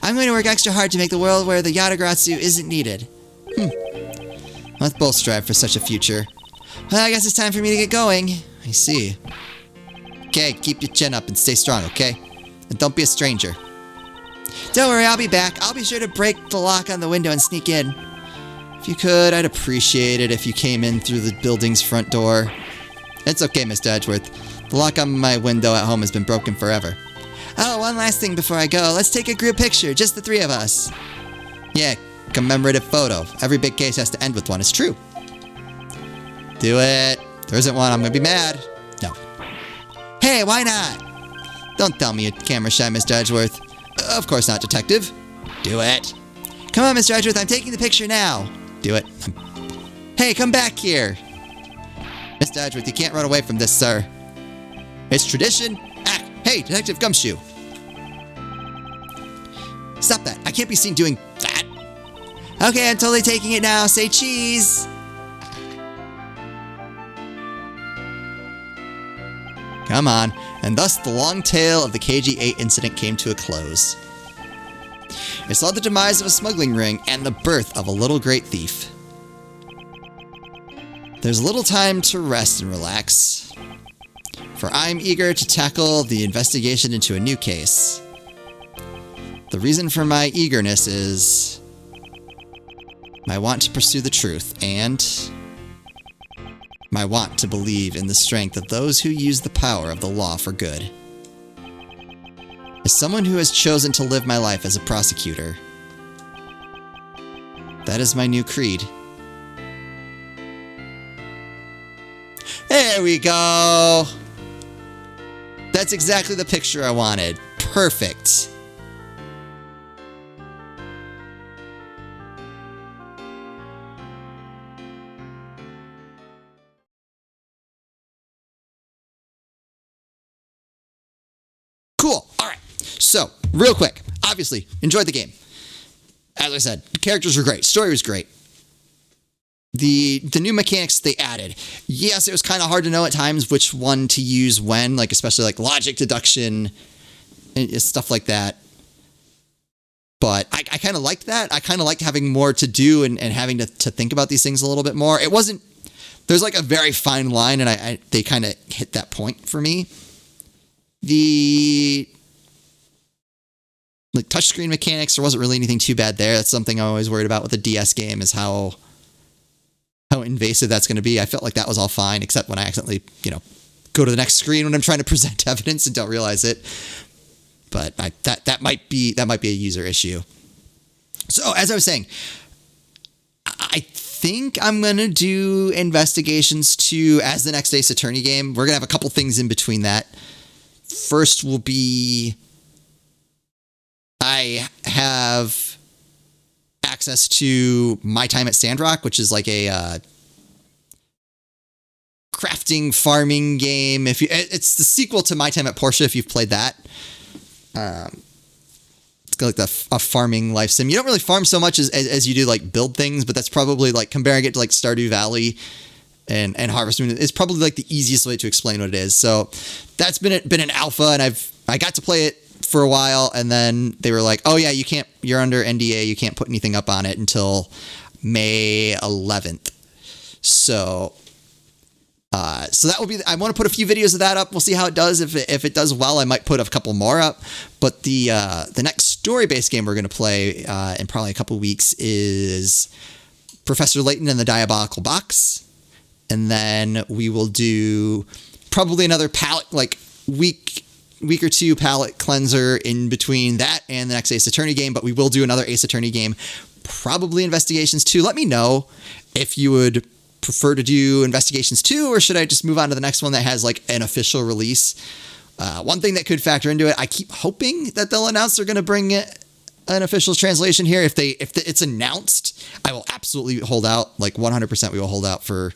I'm going to work extra hard to make the world where the Yatagarasu isn't needed. Let's both strive for such a future. Well, I guess it's time for me to get going. I see. Okay, keep your chin up and stay strong, okay? And don't be a stranger. Don't worry, I'll be back. I'll be sure to break the lock on the window and sneak in. If you could, I'd appreciate it if you came in through the building's front door. It's okay, Mr. Edgeworth. The lock on my window at home has been broken forever. Oh, one last thing before I go. Let's take a group picture, just the 3 of us. Yeah, commemorative photo. Every big case has to end with one. It's true. Do it. There isn't one. I'm gonna be mad. No. Hey, why not? Don't tell me you're camera shy, Mr. Edgeworth. Of course not, Detective. Do it. Come on, Mr. Edgeworth, I'm taking the picture now. Do it. Hey, come back here. Mr. Edgeworth, you can't run away from this, sir. It's tradition. Act. Hey, Detective Gumshoe. Stop that. I can't be seen doing that. Okay, I'm totally taking it now. Say cheese. Come on. And thus the long tale of the KG-8 incident came to a close. It saw the demise of a smuggling ring and the birth of a little great thief. There's little time to rest and relax, for I'm eager to tackle the investigation into a new case. The reason for my eagerness is my want to pursue the truth and my want to believe in the strength of those who use the power of the law for good. As someone who has chosen to live my life as a prosecutor, that is my new creed. There we go! That's exactly the picture I wanted. Perfect. Cool. All right. So, real quick. Obviously, enjoyed the game. As I said, the characters were great. Story was great. The new mechanics they added. Yes, it was kind of hard to know at times which one to use when, like especially like logic deduction and stuff like that. But I kind of liked that. I kind of liked having more to do and having to think about these things a little bit more. It wasn't, there's like a very fine line and they kind of hit that point for me. The like touchscreen mechanics, there wasn't really anything too bad there. That's something I'm always worried about with a DS game is how invasive that's going to be. I felt like that was all fine, except when I accidentally, go to the next screen when I'm trying to present evidence and don't realize it. But that might be a user issue. So as I was saying, I think I'm going to do Investigations 2 as the next Ace Attorney game. We're going to have a couple things in between that. First will be I have access to My Time at Sandrock, which is like a crafting farming game. It's the sequel to My Time at Porsche if you've played that. It's like a farming life sim. You don't really farm so much as you do like build things, but that's probably like comparing it to like Stardew Valley and Harvest Moon. It's probably like the easiest way to explain what it is. So that's been an alpha, and I got to play it for a while, and then they were like, oh yeah, you're under NDA, you can't put anything up on it until May 11th. So that will be, I want to put a few videos of that up. We'll see how it does. If it does well, I might put a couple more up. But the next story-based game we're going to play in probably a couple weeks is Professor Layton and the Diabolical Box. And then we will do probably another palette, like week or two palette cleanser in between that and the next Ace Attorney game. But we will do another Ace Attorney game, probably Investigations 2. Let me know if you would prefer to do Investigations 2, or should I just move on to the next one that has like an official release? One thing that could factor into it, I keep hoping that they'll announce they're going to bring an official translation here. If it's announced, I will absolutely hold out, like 100% we will hold out for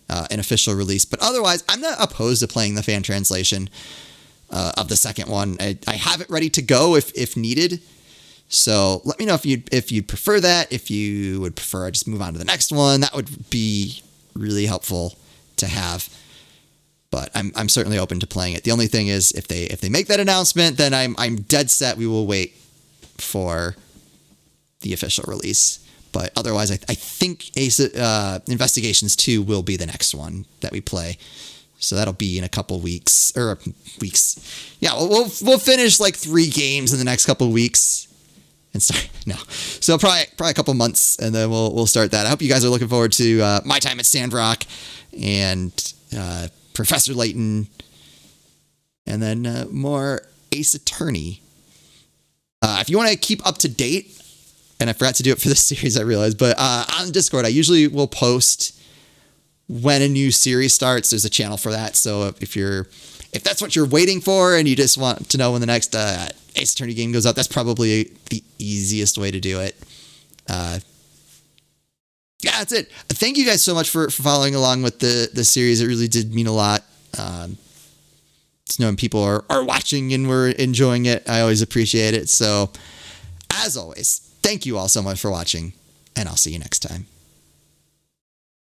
an official release. But otherwise, I'm not opposed to playing the fan translation of the second one. I have it ready to go if needed. So let me know if you'd prefer that. If you would prefer I just move on to the next one, that would be really helpful to have. But I'm certainly open to playing it. The only thing is if they make that announcement, then I'm dead set we will wait for the official release. But otherwise, I think Investigations 2 will be the next one that we play. So that'll be in a couple weeks. Yeah, we'll finish like 3 games in the next couple weeks. And start so probably a couple months, and then we'll start that. I hope you guys are looking forward to My Time at Sandrock and Professor Layton, and then more Ace Attorney. If you want to keep up to date, and I forgot to do it for this series, I realized, but on Discord, I usually will post when a new series starts. There's a channel for that, so if you're if that's what you're waiting for and you just want to know when the next Ace Attorney game goes out, that's probably the easiest way to do it. Yeah, that's it. Thank you guys so much for following along with the series. It really did mean a lot. Just knowing people are watching and we're enjoying it, I always appreciate it. So, as always, thank you all so much for watching, and I'll see you next time.